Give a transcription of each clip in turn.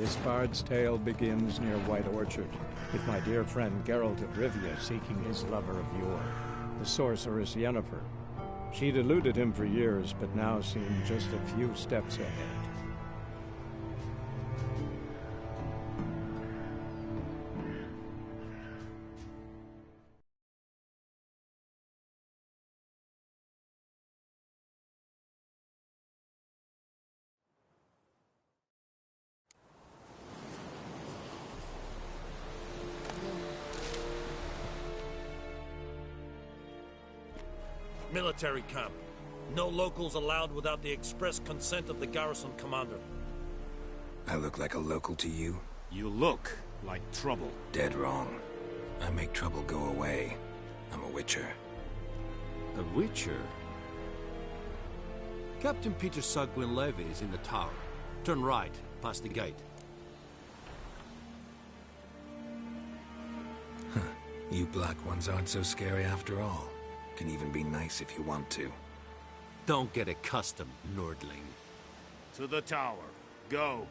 This bard's tale begins near White Orchard, with my dear friend Geralt of Rivia seeking his lover of yore, the sorceress Yennefer. She'd eluded him for years, but now seemed just a few steps ahead. Military camp. No locals allowed without the express consent of the garrison commander. I look like a local to you? You look like trouble. Dead wrong. I make trouble go away. I'm a witcher. A witcher? Captain Peter Sagwin Levy is in the tower. Turn right, past the gate. Huh. You black ones aren't so scary after all. Can even be nice if you want to. Don't get accustomed, Nordling. To the tower. Go.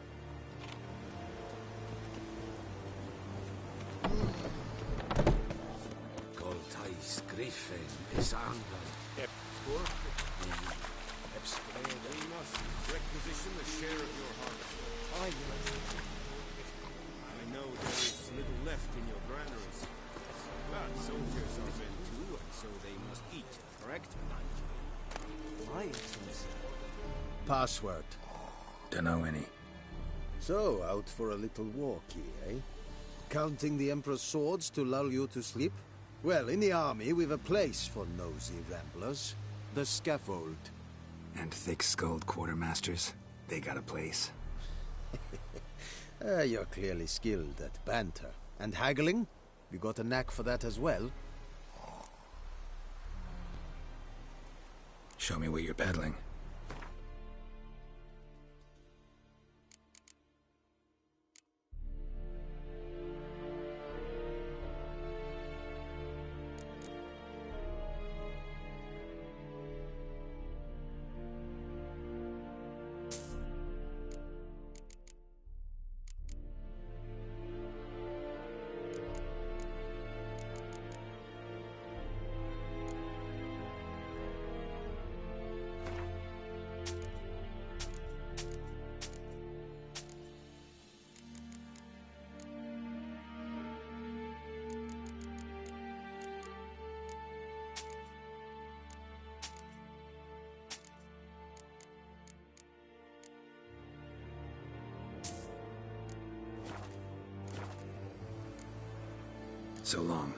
Goltais Griffin is Angland. Requisition the share of your harvest. I know there is little left in your granaries. But soldiers are men too, and so they must eat, correct? Password. Dunno any. So, out for a little walkie, eh? Counting the Emperor's swords to lull you to sleep? Well, in the army, we've a place for nosy ramblers. The scaffold. And thick-skulled quartermasters. They got a place. You're clearly skilled at banter. And haggling? You got a knack for that as well? Show me what you're peddling. So long.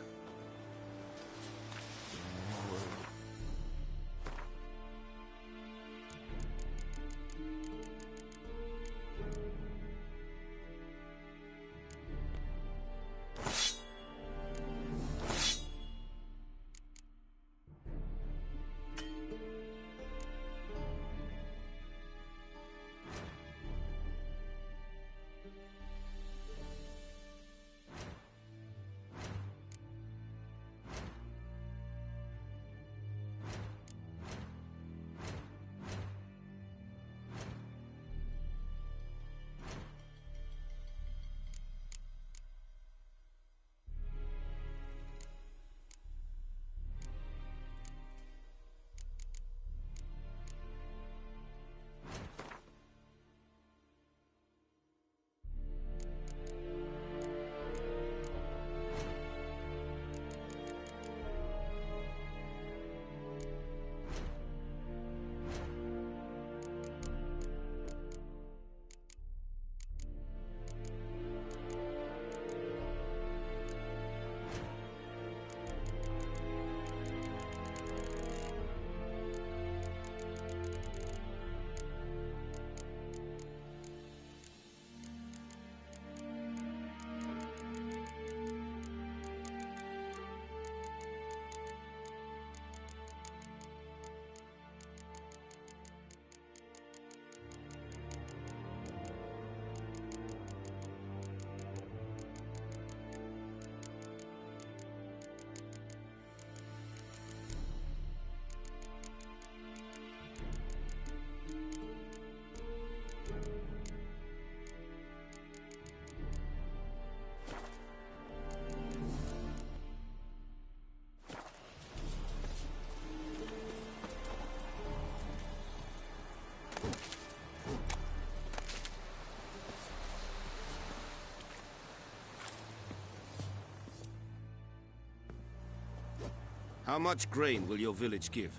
How much grain will your village give?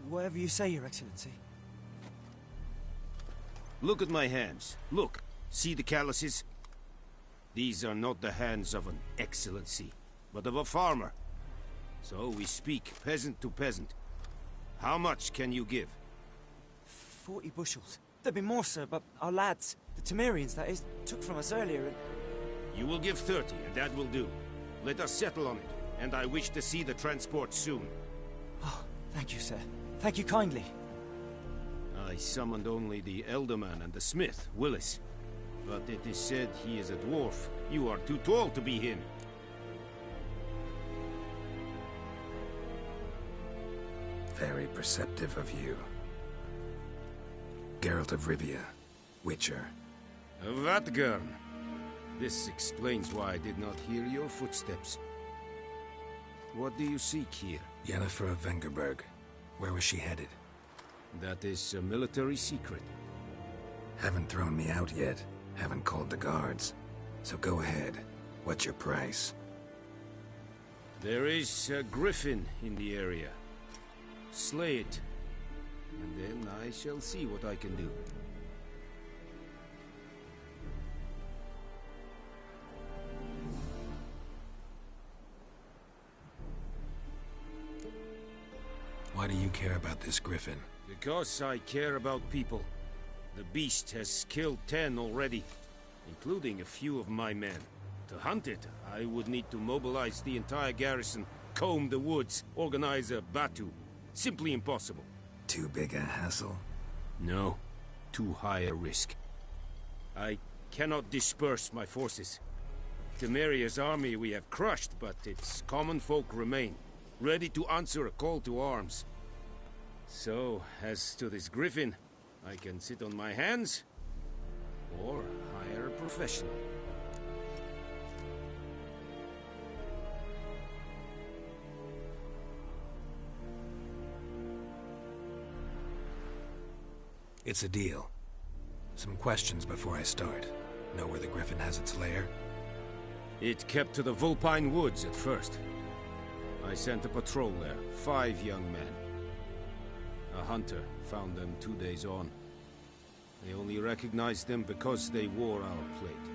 Whatever you say, Your Excellency. Look at my hands. Look. See the calluses? These are not the hands of an excellency, but of a farmer. So we speak peasant to peasant. How much can you give? 40 bushels. There'd be more, sir, but our lads, the Temerians, that is, took from us earlier and... You will give 30, and that will do. Let us settle on it, and I wish to see the transport soon. Oh, thank you, sir. Thank you kindly. I summoned only the Elderman and the smith, Willis. But it is said he is a dwarf. You are too tall to be him. Very perceptive of you. Geralt of Rivia, Witcher. Vatgern. This explains why I did not hear your footsteps. What do you seek here? Yennefer of Vengerberg. Where was she headed? That is a military secret. Haven't thrown me out yet. Haven't called the guards. So go ahead. What's your price? There is a griffin in the area. Slay it, and then I shall see what I can do. Why do you care about this griffin? Because I care about people. The beast has killed 10 already, including a few of my men. To hunt it, I would need to mobilize the entire garrison, comb the woods, organize a batu. Simply impossible. Too big a hassle? No. Too high a risk. I cannot disperse my forces. Temeria's army we have crushed, but its common folk remain, ready to answer a call to arms. So, as to this griffin, I can sit on my hands, or hire a professional. It's a deal. Some questions before I start. Know where the griffin has its lair? It kept to the Vulpine Woods at first. I sent a patrol there, 5 young men. A hunter found them 2 days on. They only recognized them because they wore our plate.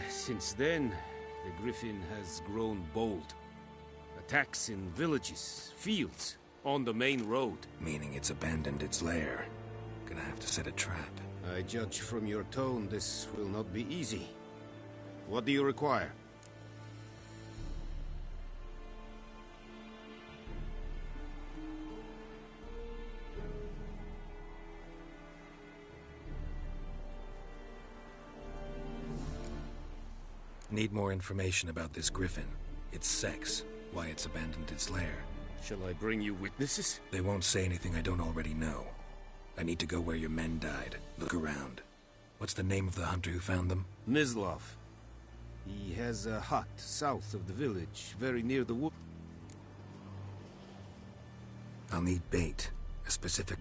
Since then, the griffin has grown bold. Attacks in villages, fields, on the main road. Meaning it's abandoned its lair. Gonna have to set a trap. I judge from your tone this will not be easy. What do you require? Need more information about this griffin. Its sex, why it's abandoned its lair. Shall I bring you witnesses? They won't say anything I don't already know. I need to go where your men died. Look around. What's the name of the hunter who found them? Mislav. He has a hut south of the village, very near the wood. I'll need bait. A specific...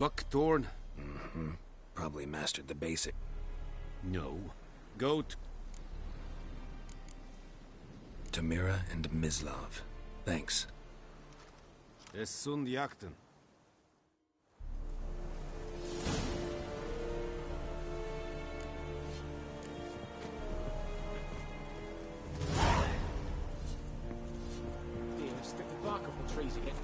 Buckthorn? Mm-hmm. Probably mastered the basic. No. Goat. Tamira and Mislav. Thanks. Es sunt jakten. Stick the bark off the trees again.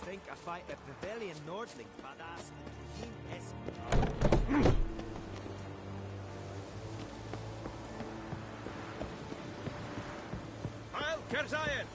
Denk afai a Pavilion Nordling, badass es. Heil Kerzayen!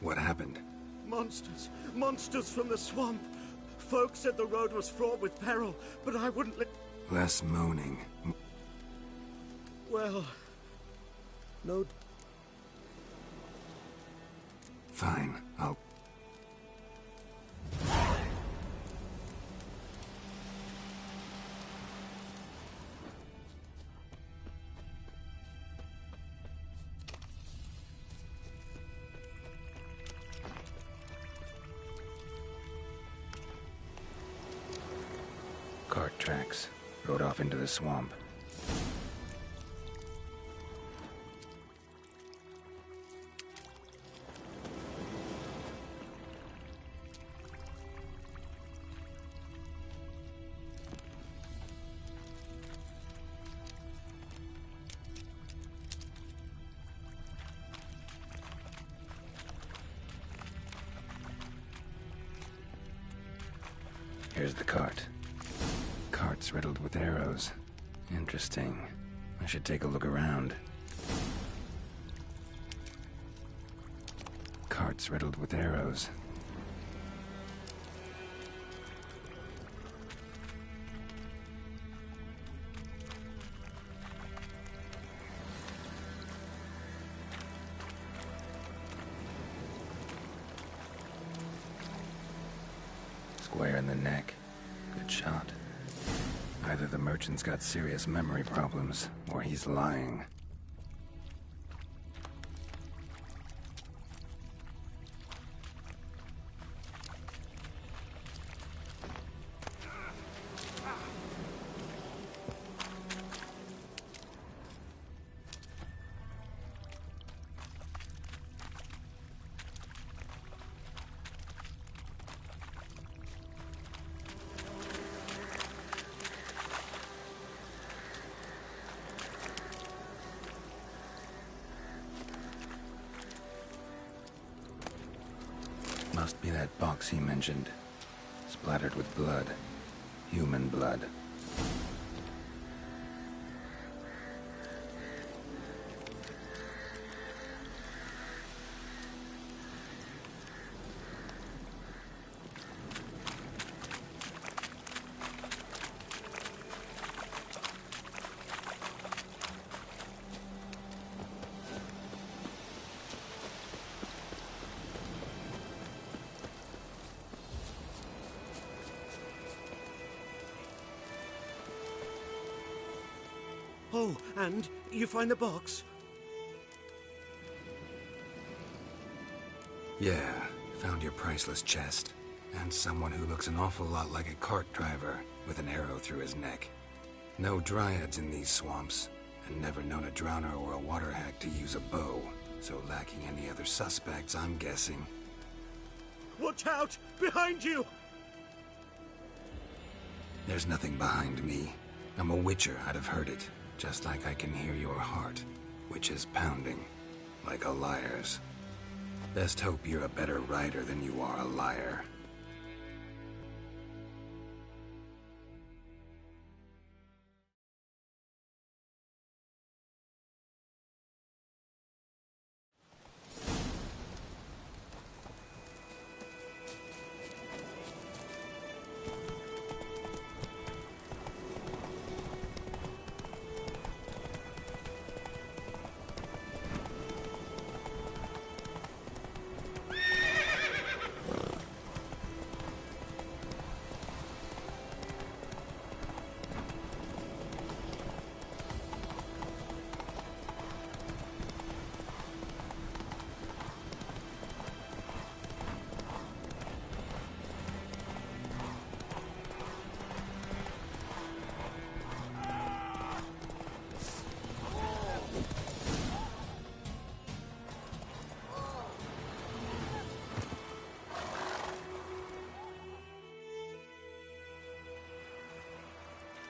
What happened? Monsters! Monsters from the swamp! Folk said the road was fraught with peril, but I wouldn't let... Less moaning. Well... No... Fine, I'll... Cart tracks. Rode off into the swamp. Here's the cart. Cart's riddled with arrows. Interesting. I should take a look around. Cart's riddled with arrows. Square in the neck. Good shot. Either the merchant's got serious memory problems, or he's lying. Must be that box he mentioned. Splattered with blood. Human blood. Oh, and you find the box? Yeah, found your priceless chest. And someone who looks an awful lot like a cart driver, with an arrow through his neck. No dryads in these swamps, and never known a drowner or a water hag to use a bow. So lacking any other suspects, I'm guessing. Watch out! Behind you! There's nothing behind me. I'm a witcher, I'd have heard it. Just like I can hear your heart, which is pounding, like a liar's. Best hope you're a better rider than you are a liar.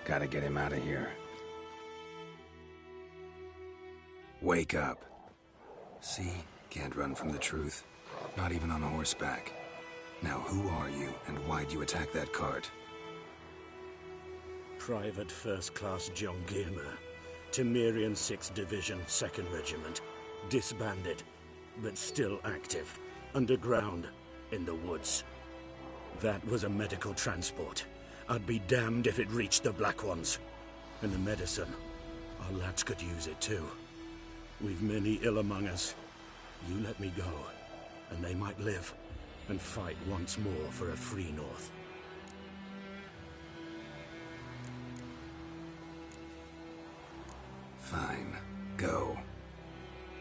Gotta get him out of here. Wake up. See? Can't run from the truth. Not even on horseback. Now who are you, and why'd you attack that cart? Private First Class John Giermer. Temerian 6th Division, 2nd Regiment. Disbanded, but still active. underground, in the woods. That was a medical transport. I'd be damned if it reached the Black Ones. And the medicine, our lads could use it too. We've many ill among us. You let me go, and they might live, and fight once more for a free North. Fine. Go.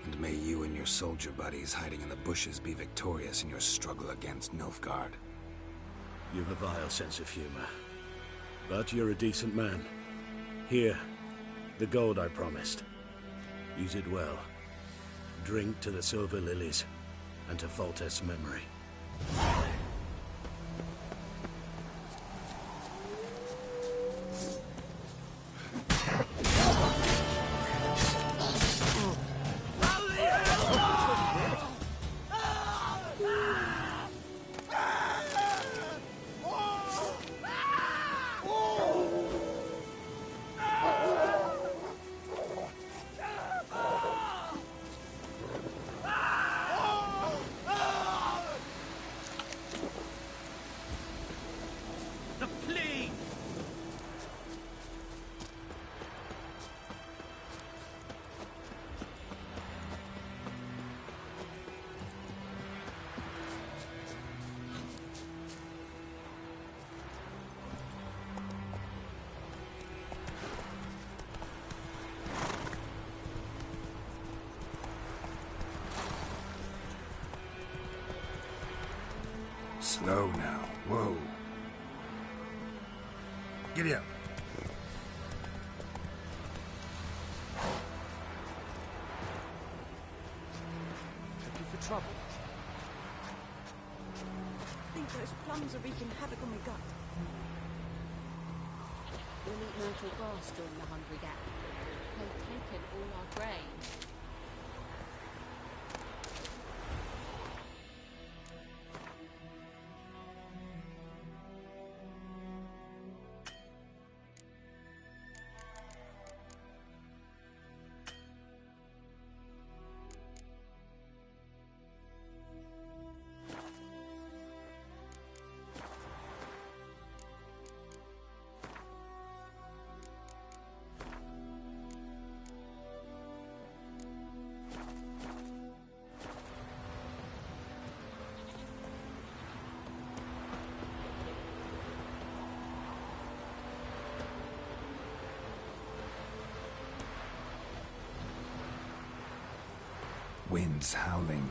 And may you and your soldier buddies hiding in the bushes be victorious in your struggle against Nilfgaard. You've a vile sense of humor. But you're a decent man. Here, the gold I promised. Use it well. Drink to the Silver Lilies, and to Foltest's memory. Slow now. Whoa. Giddy up. Looking for trouble? I think those plums are wreaking havoc on my gut. We'll eat myrtle grass during the Hungry Gap. They've taken all our grain. Winds howling.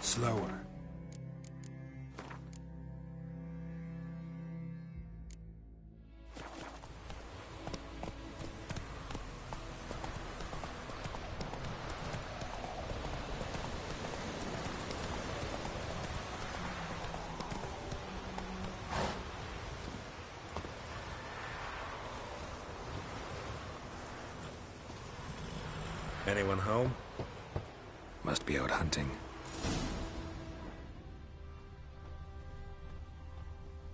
Slower. Anyone home? Must be out hunting.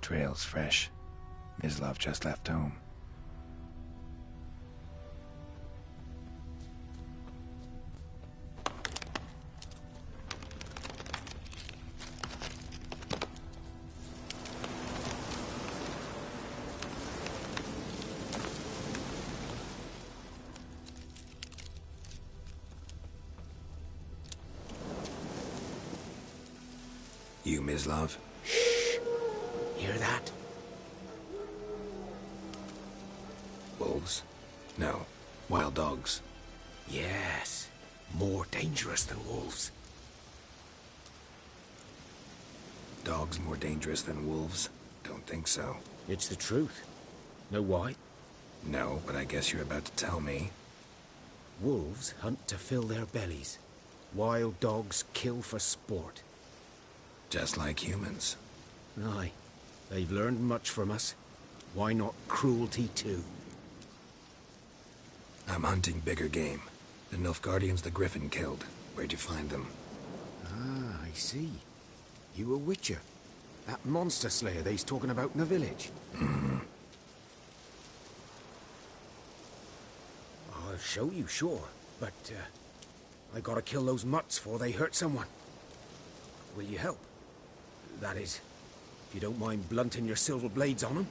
Trail's fresh. Mislav just left home. you, Mislav? Shh! Hear that? Wolves? No. Wild dogs. Yes. More dangerous than wolves. Dogs more dangerous than wolves? Don't think so. It's the truth. Know why? No, but I guess you're about to tell me. Wolves hunt to fill their bellies. Wild dogs kill for sport. Just like humans. Aye. They've learned much from us. Why not cruelty too? I'm hunting bigger game. The Nilfgaardians the Griffin killed. Where'd you find them? Ah, I see. You a witcher. That monster slayer they's talking about in the village. I'll show you, sure. But, I gotta kill those mutts before they hurt someone. Will you help? That is, if you don't mind blunting your silver blades on them.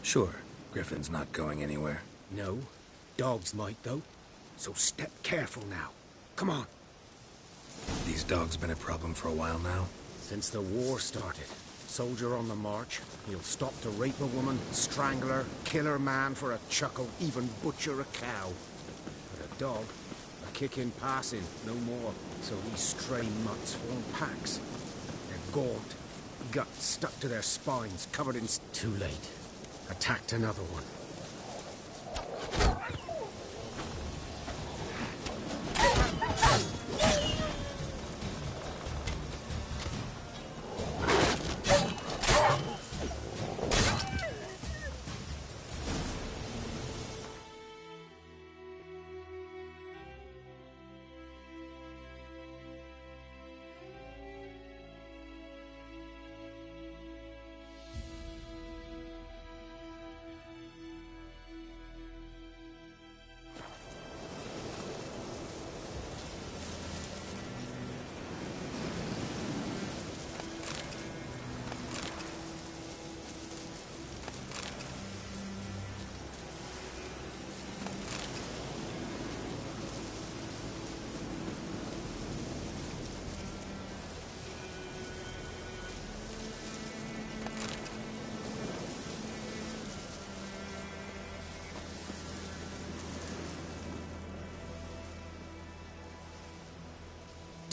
Sure. Griffin's not going anywhere. No. Dogs might, though. So step careful now. Come on. These dogs been a problem for a while now? Since the war started. Soldier on the march. He'll stop to rape a woman, strangle her, kill her man for a chuckle, even butcher a cow. But a dog, a kick in passing, no more. So these stray mutts form packs. They're gaunt, guts stuck to their spines, covered in... Too late. Attacked another one.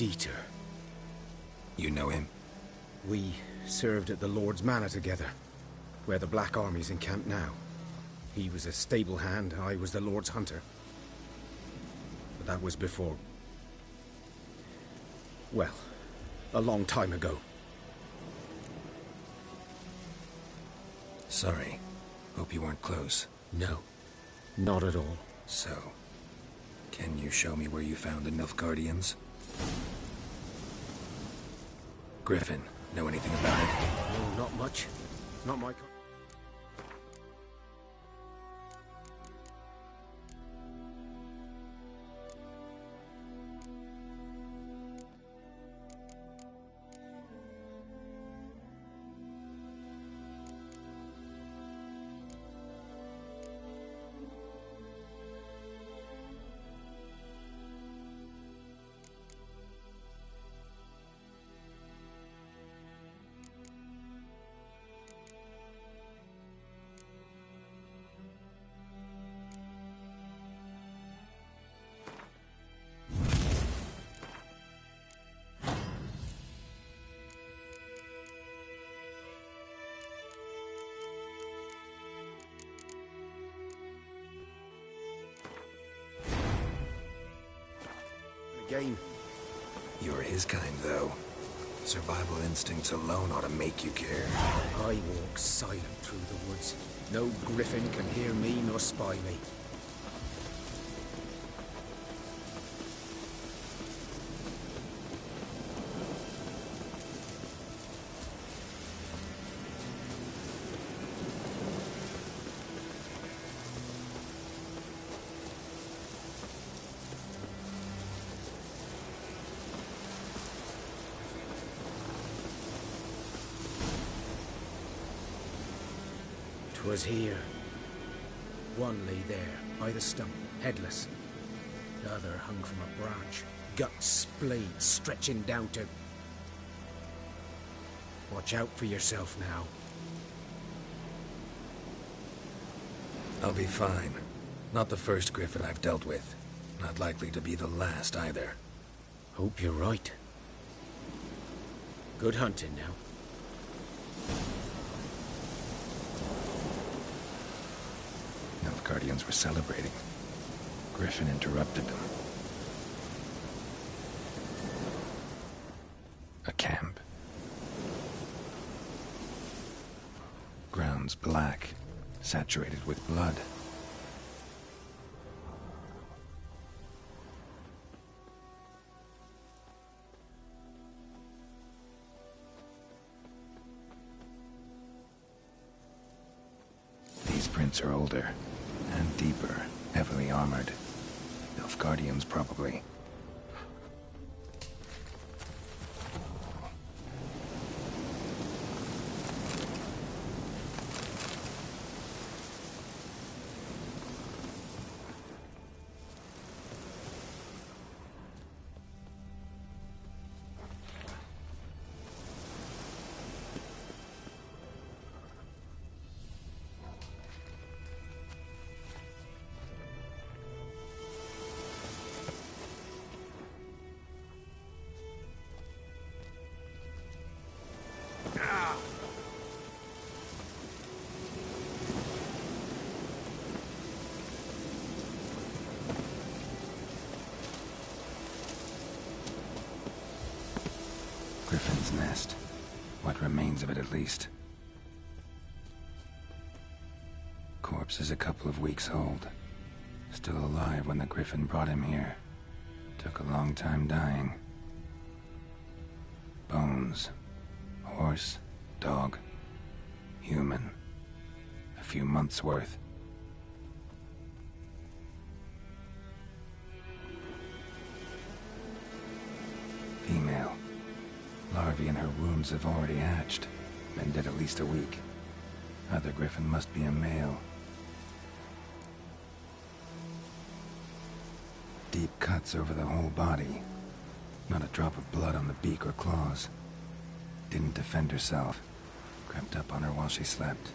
Dieter. You know him? We served at the Lord's Manor together, where the Black Army's encamped now. He was a stable hand, I was the Lord's hunter. But that was before... well, a long time ago. Sorry. Hope you weren't close. No, not at all. So, can you show me where you found the Nilfgaardians? Griffin, know anything about it? Oh, not much. Not my... Game. You're his kind, though. Survival instincts alone ought to make you care. I walk silent through the woods. No griffin can hear me nor spy me. 'Twas here. One lay there, by the stump, headless. The other hung from a branch, guts, blades stretching down to... Watch out for yourself now. I'll be fine. Not the first Griffin I've dealt with. Not likely to be the last either. Hope you're right. Good hunting now. Nilfgaardians were celebrating. Griffin interrupted them. A camp. Grounds black, saturated with blood. These prints are older and deeper, heavily armored. Nilfgaardians, probably. Griffin's nest. What remains of it, at least. Corpse is a couple of weeks old. Still alive when the Griffin brought him here. Took a long time dying. Bones. Horse, dog, human. A few months' worth. Female. Larvae in her wounds have already hatched. Been dead at least a week. Other Griffin must be a male. Deep cuts over the whole body. Not a drop of blood on the beak or claws. Didn't defend herself. Crept up on her while she slept.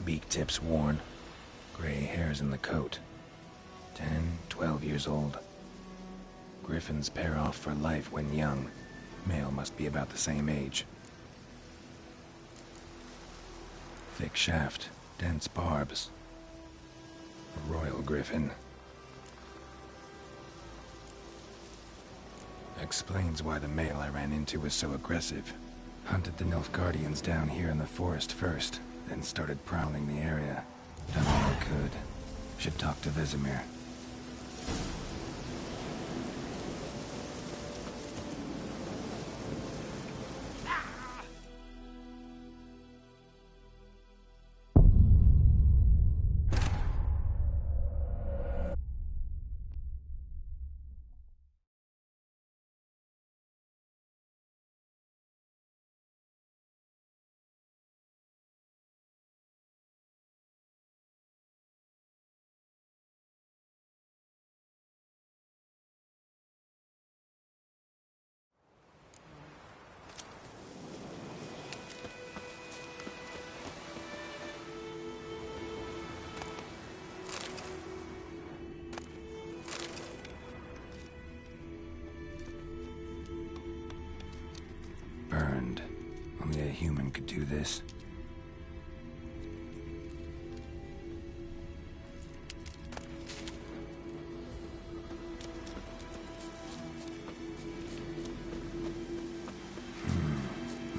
Beak tips worn. Gray hairs in the coat. 10, 12 years old. Griffins pair off for life when young. Male must be about the same age. Thick shaft, dense barbs. A royal griffin. Explains why the male I ran into was so aggressive. Hunted the Nilfgaardians down here in the forest first, then started prowling the area. Done all I could. Should talk to Vesemir. Burned. Only a human could do this.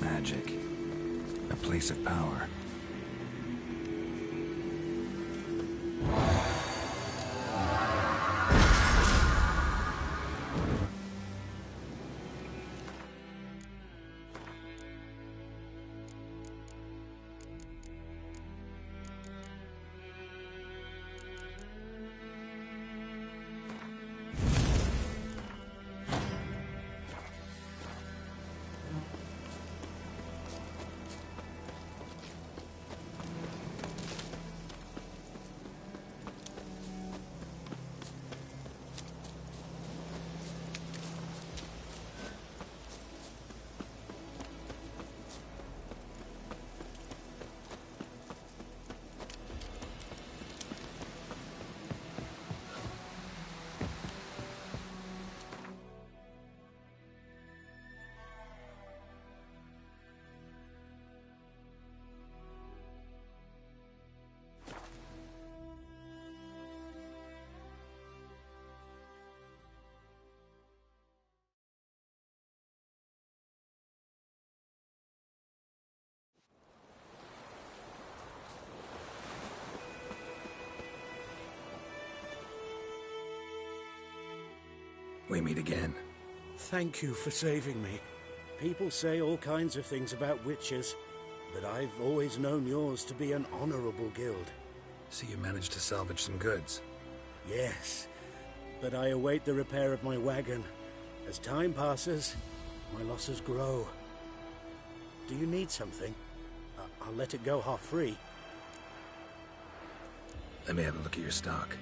Magic. A place of power. We meet again. Thank you for saving me. People say all kinds of things about witches, but I've always known yours to be an honorable guild. So you managed to salvage some goods? Yes, but I await the repair of my wagon. As time passes, my losses grow. Do you need something? I'll let it go half-free. Let me have a look at your stock.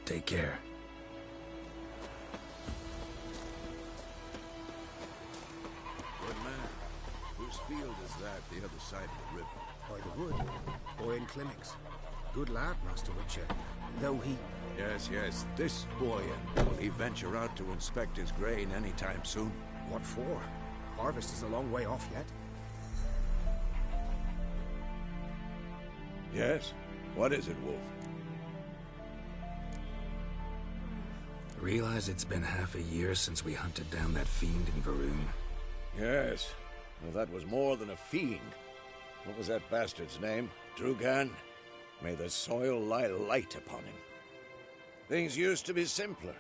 Take care. Good man. Whose field is that the other side of the river? By the wood. Boy in clinics. Good lad, Master Witcher. Though he... Yes. This boy, will he venture out to inspect his grain anytime soon? What for? Harvest is a long way off yet. Yes? What is it, Wolf? Realize it's been half a year since we hunted down that fiend in Varun? Yes. Well, that was more than a fiend. What was that bastard's name? Drugan? May the soil lie light upon him. Things used to be simpler.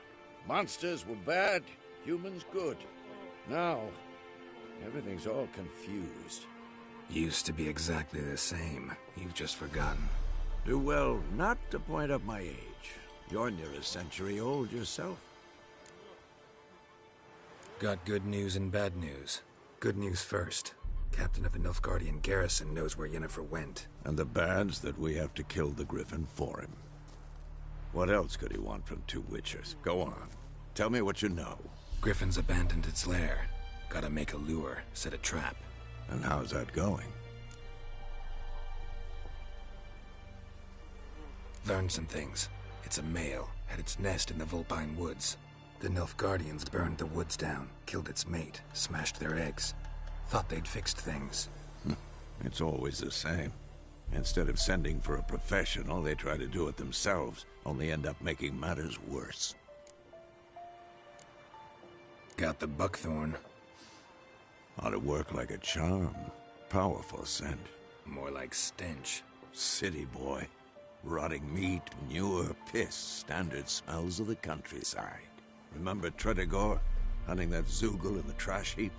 Monsters were bad, humans good. Now, everything's all confused. Used to be exactly the same. You've just forgotten. Do well not to point up my age. You're near a century old yourself. Got good news and bad news. Good news first. Captain of the Nilfgaardian garrison knows where Yennefer went. And the bad's that we have to kill the Griffin for him. What else could he want from two witchers? Go on. Tell me what you know. Griffin's abandoned its lair. Gotta make a lure, set a trap. And how's that going? Learned some things. It's a male, had its nest in the Vulpine Woods. The Nilfgaardians burned the woods down, killed its mate, smashed their eggs. Thought they'd fixed things. It's always the same. Instead of sending for a professional, they try to do it themselves, only end up making matters worse. Got the buckthorn. Ought to work like a charm. Powerful scent. More like stench. City boy. Rotting meat, manure, piss, standard smells of the countryside. Remember Tredegor? Hunting that Zoogle in the trash heap?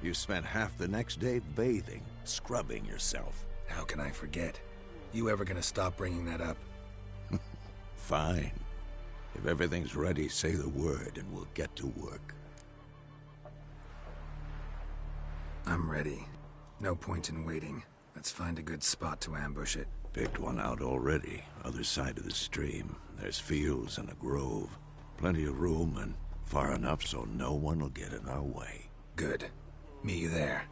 You spent half the next day bathing, scrubbing yourself. How can I forget? You ever gonna stop bringing that up? Fine. If everything's ready, say the word and we'll get to work. I'm ready. No point in waiting. Let's find a good spot to ambush it. Picked one out already. Other side of the stream. There's fields and a grove. Plenty of room and far enough so no one will get in our way. Good. Meet you there.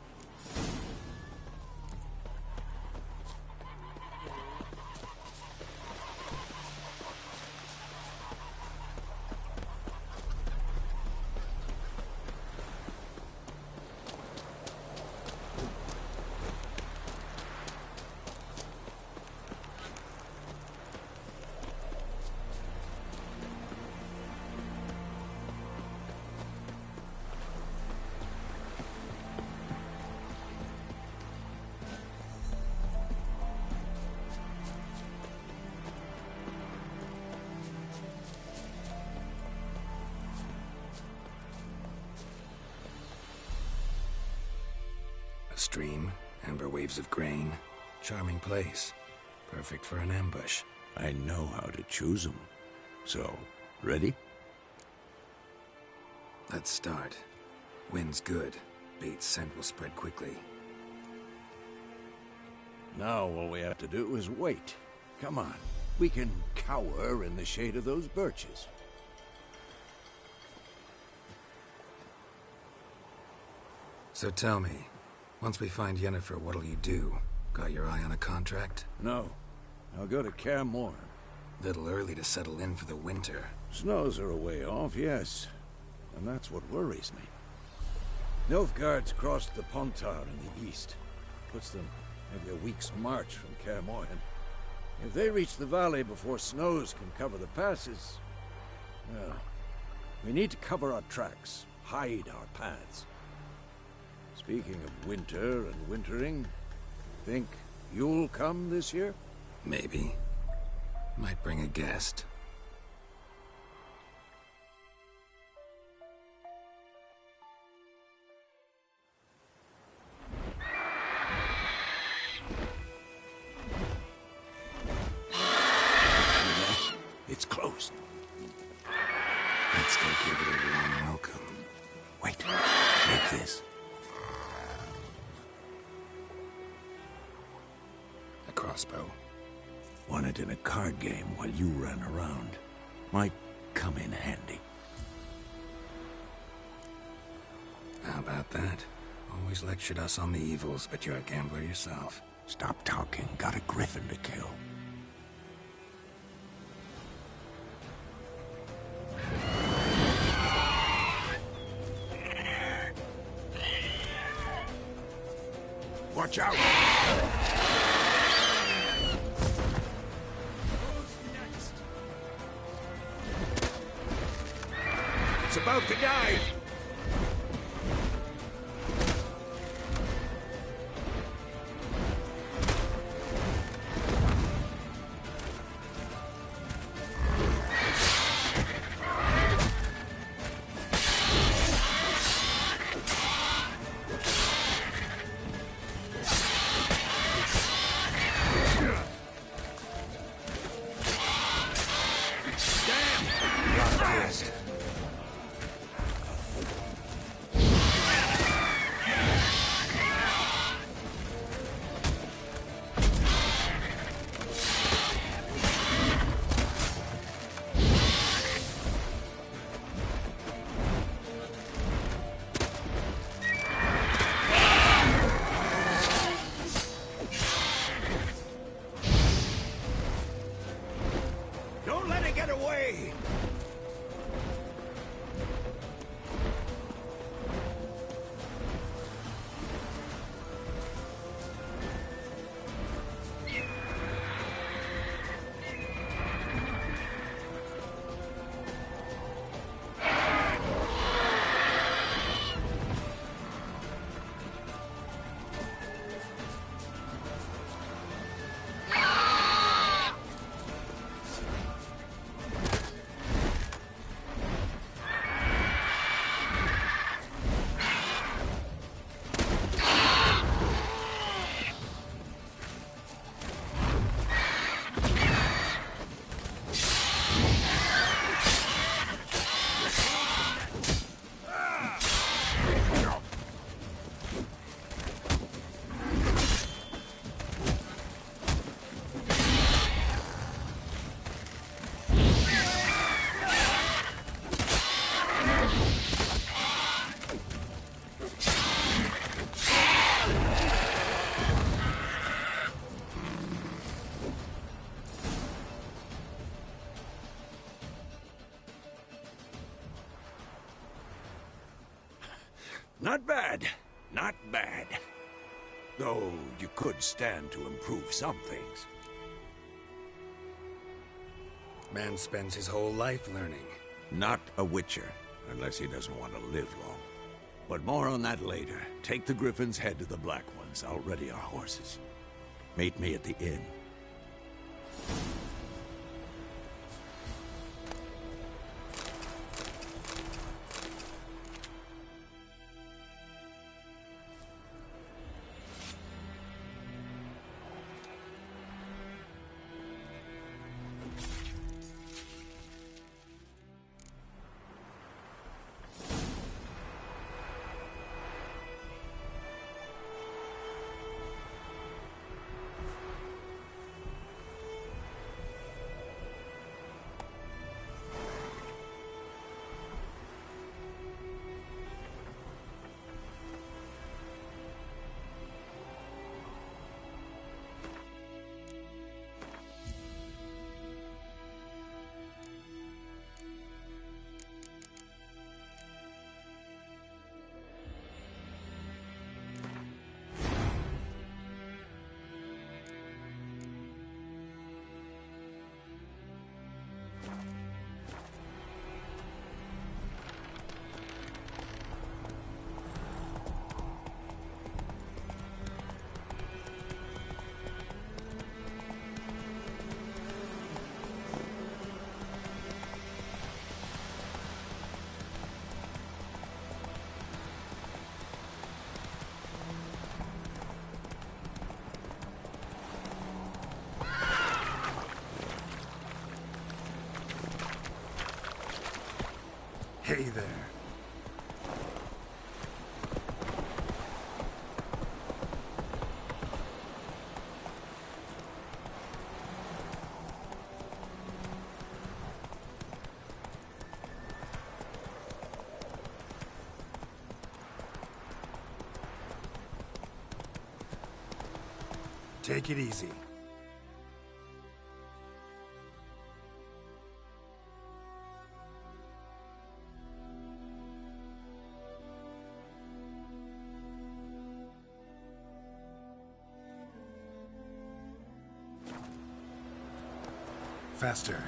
A stream, amber waves of grain. Charming place. Perfect for an ambush. I know how to choose them. So, ready? Let's start. Wind's good. Bait's scent will spread quickly. Now all we have to do is wait. Come on. We can cower in the shade of those birches. So tell me, once we find Yennefer, what'll you do? Got your eye on a contract? No. I'll go to Kaer Morhen. Little early to settle in for the winter. Snows are a way off, yes. And that's what worries me. Nilfgaard's crossed the Pontar in the east. Puts them maybe a week's march from Kaer Morhen. If they reach the valley before snows can cover the passes, well, we need to cover our tracks, hide our paths. Speaking of winter and wintering, think you'll come this year? Maybe. Might bring a guest. It's close. Let's go give it a warm welcome. Wait. Take this. A crossbow. Won it in a card game while you ran around. Might come in handy. How about that? Always lectured us on the evils, but you're a gambler yourself. Stop talking. Got a griffin to kill. Watch out! It's about to dive! Not bad. Not bad. Though you could stand to improve some things. Man spends his whole life learning. Not a witcher, unless he doesn't want to live long. But more on that later. Take the Griffin's head to the Black Ones. I'll ready our horses. Meet me at the inn. Hey there. Take it easy. Faster.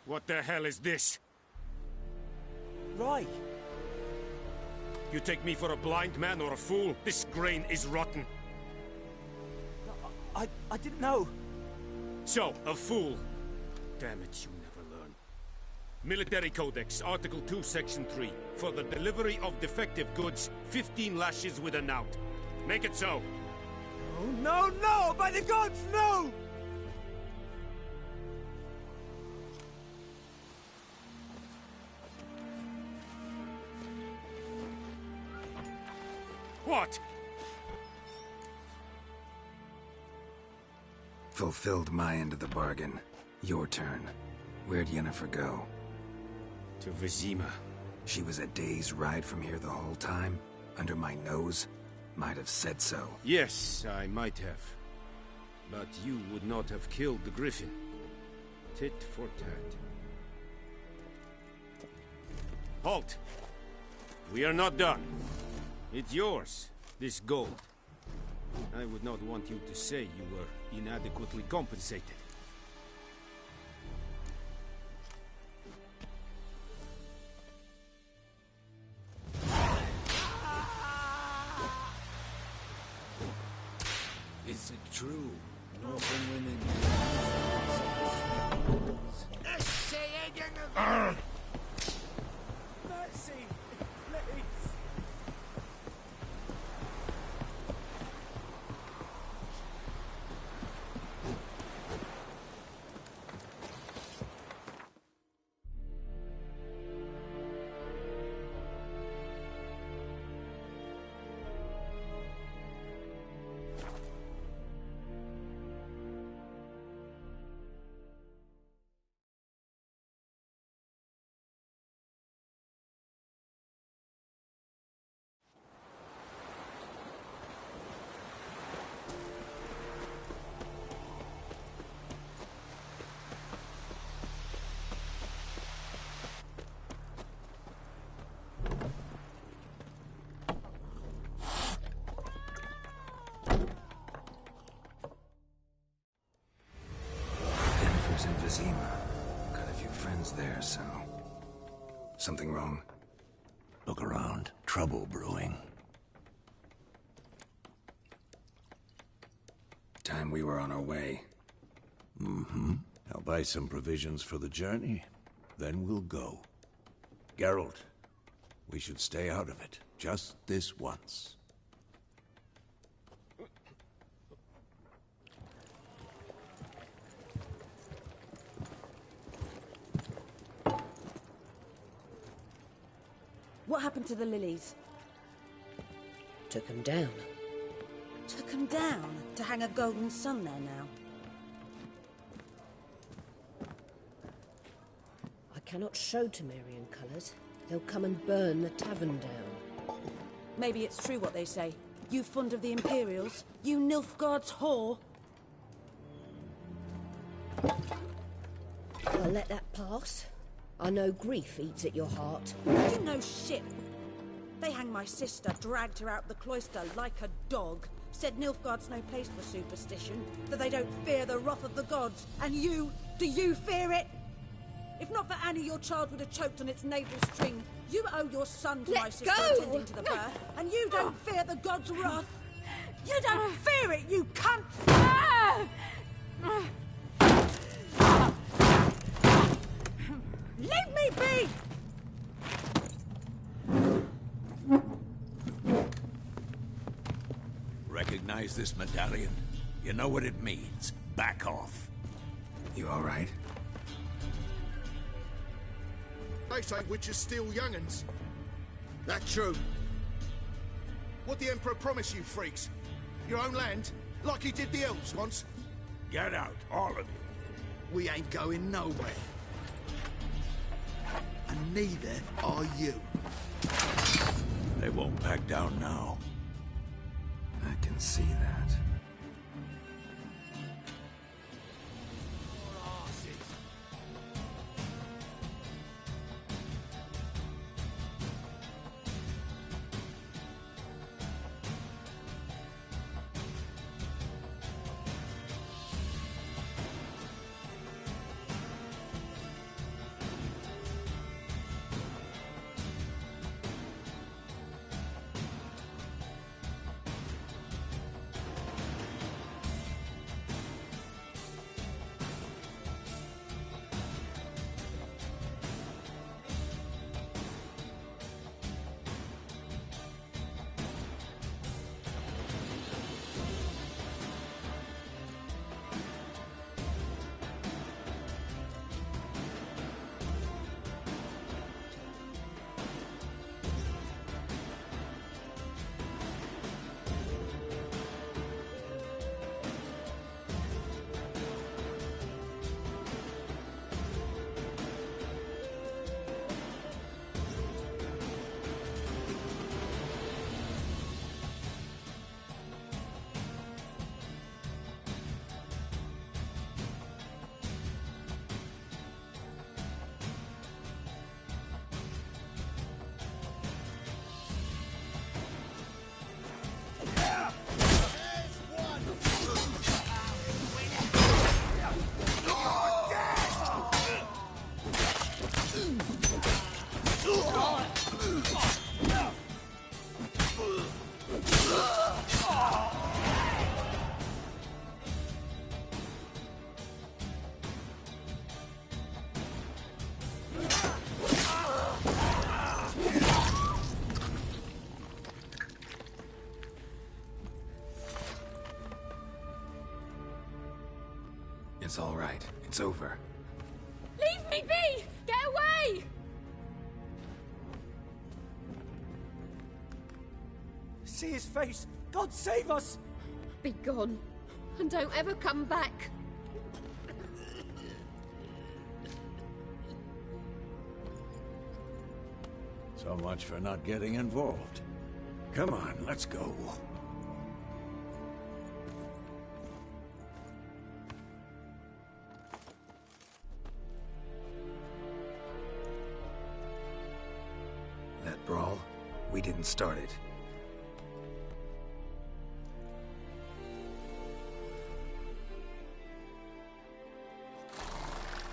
What the hell is this? Right. You take me for a blind man or a fool? This grain is rotten. I didn't know. So, a fool. Damn it, you never learn. Military Codex, Article 2, Section 3. For the delivery of defective goods, 15 lashes with a knout. Make it so. Oh, no, no! By the gods, no! What? Fulfilled my end of the bargain. Your turn. Where'd Yennefer go? To Vizima. She was a day's ride from here the whole time? Under my nose? Might have said so. Yes, I might have. But you would not have killed the griffin. Tit for tat. Halt! We are not done. It's yours, this gold. I would not want you to say you were inadequately compensated. Is it true? Northern women... Mercy! Please! Yennefer's in Vizima. Got a few friends there, so... Something wrong? Look around. Trouble brewing. Time we were on our way. Mm-hmm. I'll buy some provisions for the journey. Then we'll go. Geralt, we should stay out of it. Just this once. What happened to the lilies? Took them down. Took them down to hang a golden sun there now. I cannot show Temerian colours. They'll come and burn the tavern down. Maybe it's true what they say. You fond of the Imperials? You Nilfgaard's whore? I'll let that pass. I know grief eats at your heart. You know shit. They hanged my sister, dragged her out the cloister like a dog. Said Nilfgaard's no place for superstition, that they don't fear the wrath of the gods. And you, do you fear it? If not for Annie, your child would have choked on its navel string. You owe your son to my sister attending to the birth, and you don't fear the gods' wrath. You don't fear it, you cunt! Leave me be! Recognize this medallion? You know what it means. Back off. You all right? They say witches steal young'uns. That true? What the Emperor promise you, freaks? Your own land? Like he did the elves once? Get out, all of you. We ain't going nowhere. And neither are you. They won't back down now. I can see that. It's all right. It's over. Leave me be! Get away! See his face! God save us! Be gone, and don't ever come back. So much for not getting involved. Come on, let's go. That brawl, we didn't start it.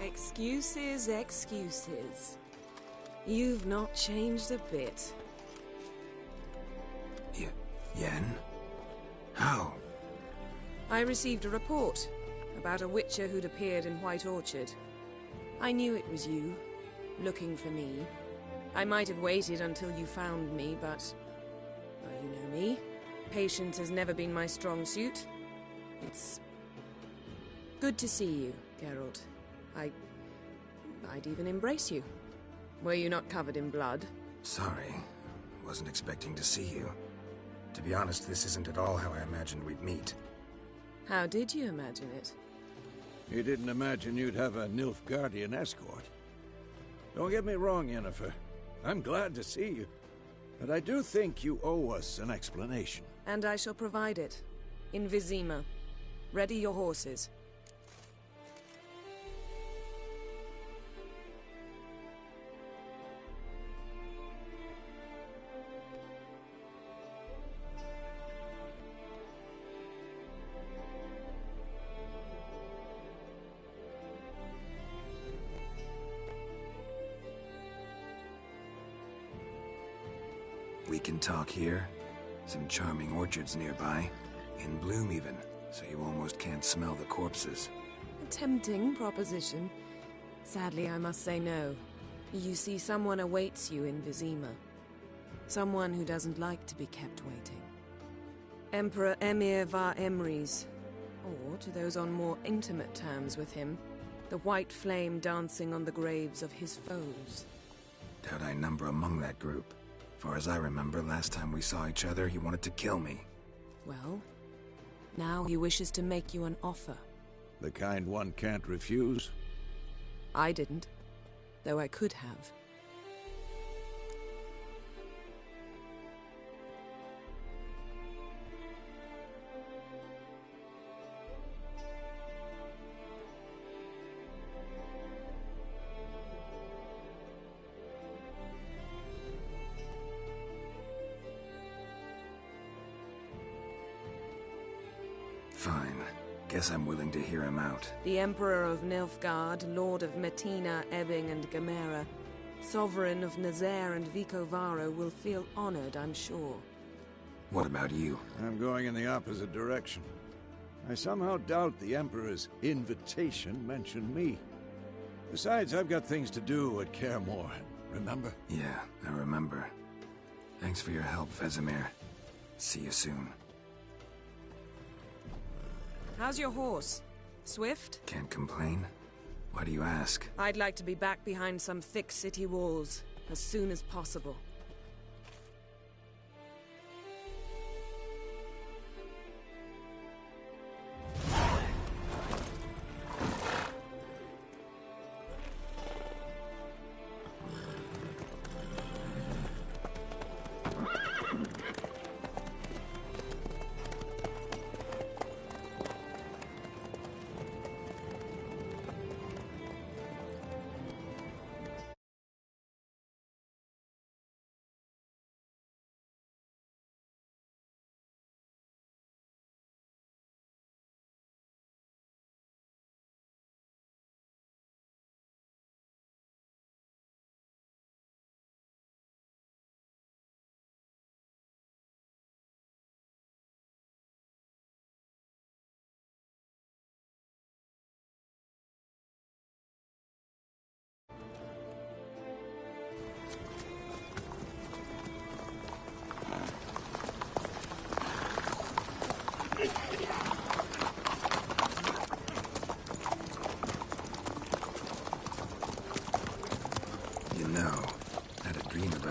Excuses, excuses. You've not changed a bit. Yen? How? I received a report about a witcher who'd appeared in White Orchard. I knew it was you, looking for me. I might have waited until you found me, but... well, you know me. Patience has never been my strong suit. It's... good to see you, Geralt. I'd even embrace you. Were you not covered in blood? Sorry. Wasn't expecting to see you. To be honest, this isn't at all how I imagined we'd meet. How did you imagine it? You didn't imagine you'd have a Nilfgaardian escort. Don't get me wrong, Yennefer. I'm glad to see you. But I do think you owe us an explanation. And I shall provide it. In Vizima. Ready your horses. We can talk here. Some charming orchards nearby. In bloom even, so you almost can't smell the corpses. A tempting proposition. Sadly, I must say no. You see, someone awaits you in Vizima. Someone who doesn't like to be kept waiting. Emperor Emir var Emrys. Or, to those on more intimate terms with him, the white flame dancing on the graves of his foes. Doubt I number among that group. Far as I remember, last time we saw each other, he wanted to kill me. Well, now he wishes to make you an offer. The kind one can't refuse? I didn't, though I could have. Fine. Guess I'm willing to hear him out. The Emperor of Nilfgaard, Lord of Metina, Ebbing and Gamera, Sovereign of Nazaire and Vicovaro will feel honored, I'm sure. What about you? I'm going in the opposite direction. I somehow doubt the Emperor's invitation mentioned me. Besides, I've got things to do at Kaer Morhen, remember? Yeah, I remember. Thanks for your help, Vesemir. See you soon. How's your horse? Swift? Can't complain. Why do you ask? I'd like to be back behind some thick city walls as soon as possible.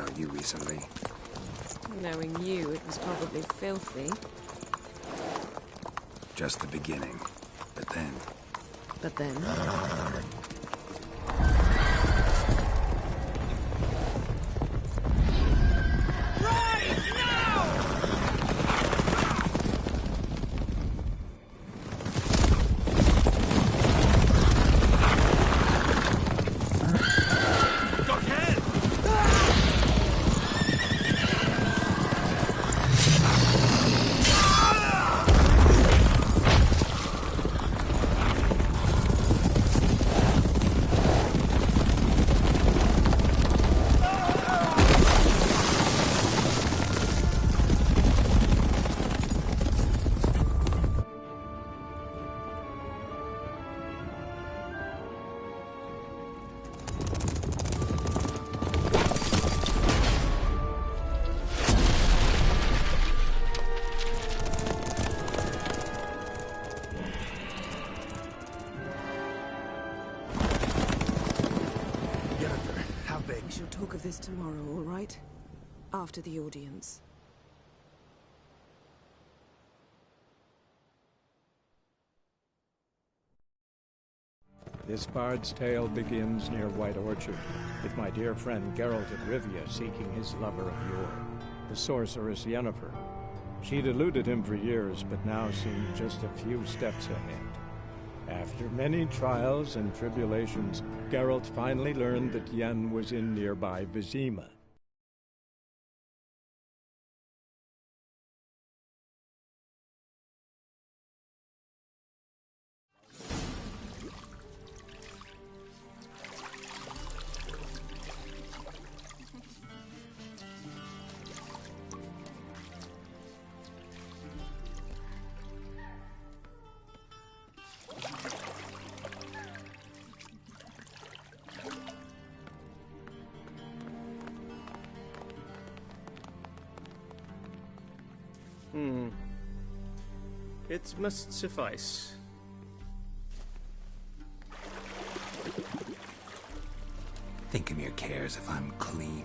about you recently. Knowing you, it was probably filthy. Just the beginning. But then... But then... We shall talk of this tomorrow, all right? After the audience. This bard's tale begins near White Orchard, with my dear friend Geralt of Rivia seeking his lover of yore, the sorceress Yennefer. She'd eluded him for years, but now seemed just a few steps ahead. After many trials and tribulations, Geralt finally learned that Yen was in nearby Vizima. It must suffice. Thinkamir cares if I'm clean.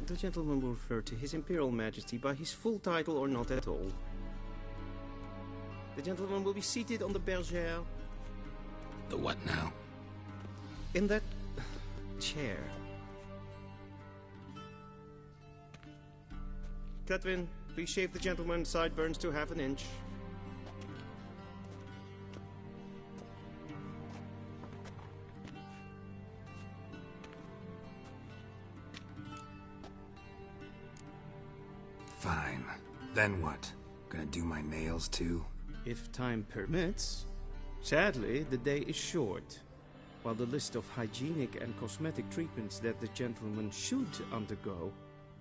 The gentleman will refer to His Imperial Majesty by his full title or not at all. The gentleman will be seated on the bergère. The what now? In that chair. Catwin, please shave the gentleman's sideburns to half an inch. Fine. Then what? Gonna do my nails too? If time permits. Sadly, the day is short, while the list of hygienic and cosmetic treatments that the gentleman should undergo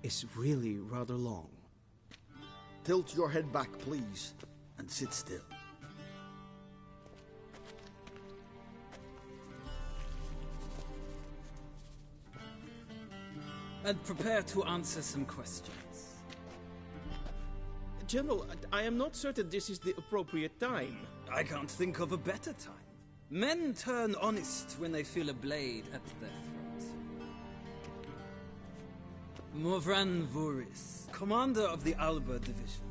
is really rather long. Tilt your head back, please, and sit still. And prepare to answer some questions. General, I am not certain this is the appropriate time. I can't think of a better time. Men turn honest when they feel a blade at their throat. Morvran Voris, commander of the Alba Division.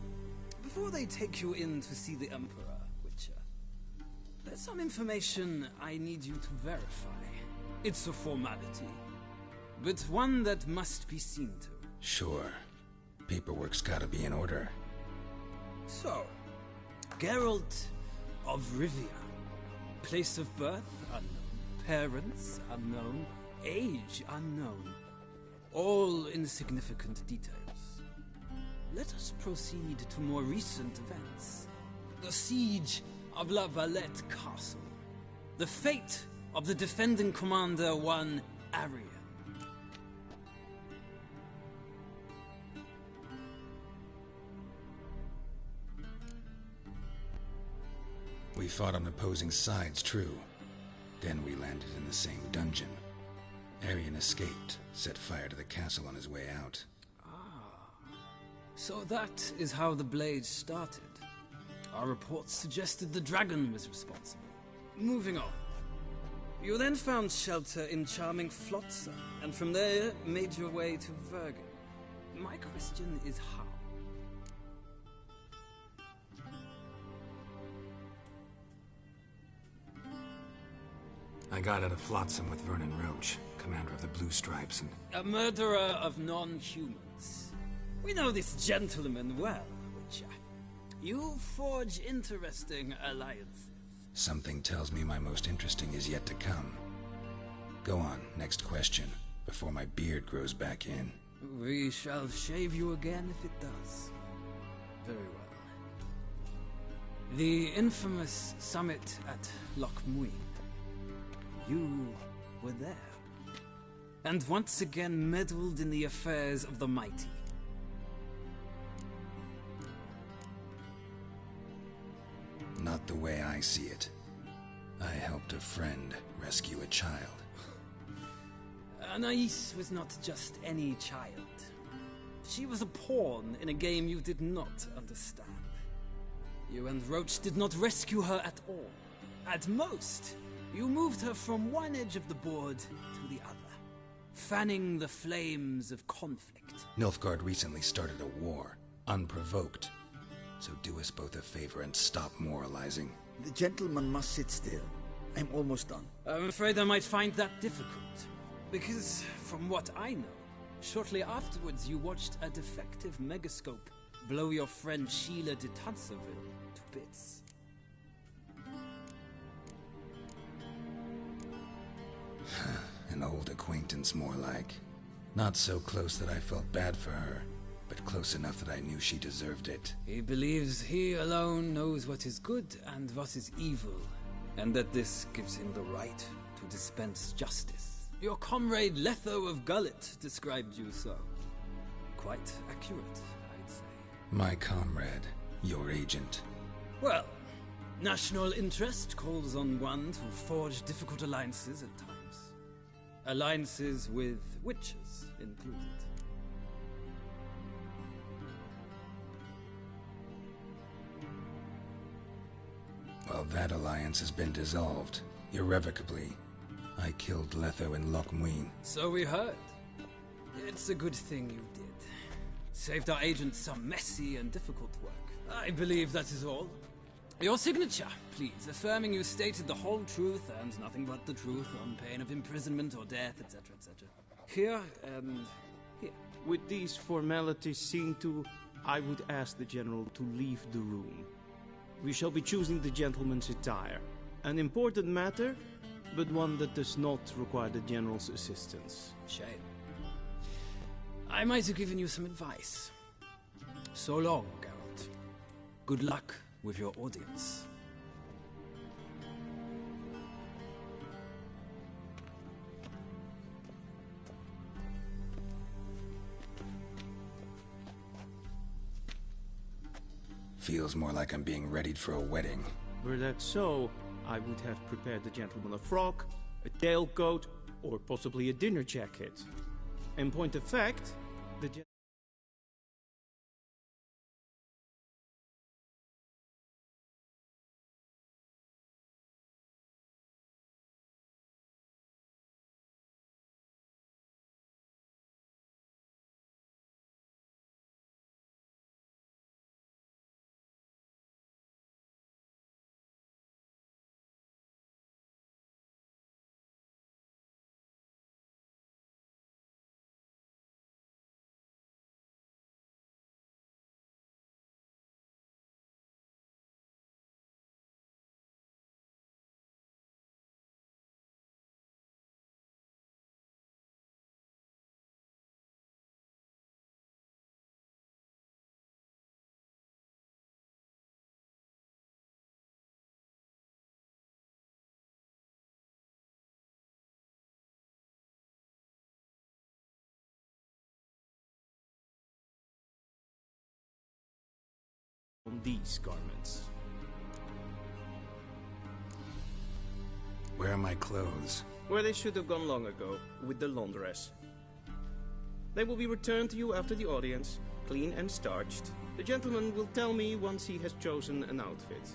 Before they take you in to see the Emperor, Witcher, there's some information I need you to verify. It's a formality, but one that must be seen to. Sure. Paperwork's gotta be in order. So, Geralt of Rivia. Place of birth unknown. Parents unknown. Age unknown. All insignificant details. Let us proceed to more recent events. The siege of La Valette Castle. The fate of the defending commander, one Arian. We fought on opposing sides, true. Then we landed in the same dungeon. Arian escaped, set fire to the castle on his way out. So that is how the blade started. Our reports suggested the dragon was responsible. Moving on. You then found shelter in charming Flotsam, and from there made your way to Vergen. My question is how? I got out of Flotsam with Vernon Roach, commander of the Blue Stripes, and... A murderer of non-humans. We know this gentleman well, Witcher. You forge interesting alliances. Something tells me my most interesting is yet to come. Go on, next question, before my beard grows back in. We shall shave you again if it does. Very well. The infamous summit at Loch Muin. You were there. And once again meddled in the affairs of the mighty. Not the way I see it. I helped a friend rescue a child. Anais was not just any child. She was a pawn in a game you did not understand. You and Roach did not rescue her at all. At most, you moved her from one edge of the board to the other, fanning the flames of conflict. Nilfgaard recently started a war, unprovoked. So do us both a favor and stop moralizing. The gentleman must sit still. I'm almost done. I'm afraid I might find that difficult. Because, from what I know, shortly afterwards you watched a defective megascope blow your friend Sheila de Tanserville to bits. An old acquaintance, more like. Not so close that I felt bad for her, but close enough that I knew she deserved it. He believes he alone knows what is good and what is evil, and that this gives him the right to dispense justice. Your comrade Letho of Gullet described you so. Quite accurate, I'd say. My comrade, your agent. Well, national interest calls on one to forge difficult alliances at times. Alliances with witches included. Well, that alliance has been dissolved, irrevocably. I killed Letho in Loch Muin. So we heard. It's a good thing you did. Saved our agent some messy and difficult work. I believe that is all. Your signature, please, affirming you stated the whole truth and nothing but the truth on pain of imprisonment or death, etc., etc. Here and here. With these formalities seen to, I would ask the General to leave the room. We shall be choosing the gentleman's attire. An important matter, but one that does not require the General's assistance. Shame. I might have given you some advice. So long, Geralt. Good luck with your audience. Feels more like I'm being readied for a wedding. Were that so, I would have prepared the gentleman a frock, a tailcoat, or possibly a dinner jacket. In point of fact, the on these garments. Where are my clothes? Where they should have gone long ago, with the laundress. They will be returned to you after the audience, clean and starched. The gentleman will tell me once he has chosen an outfit.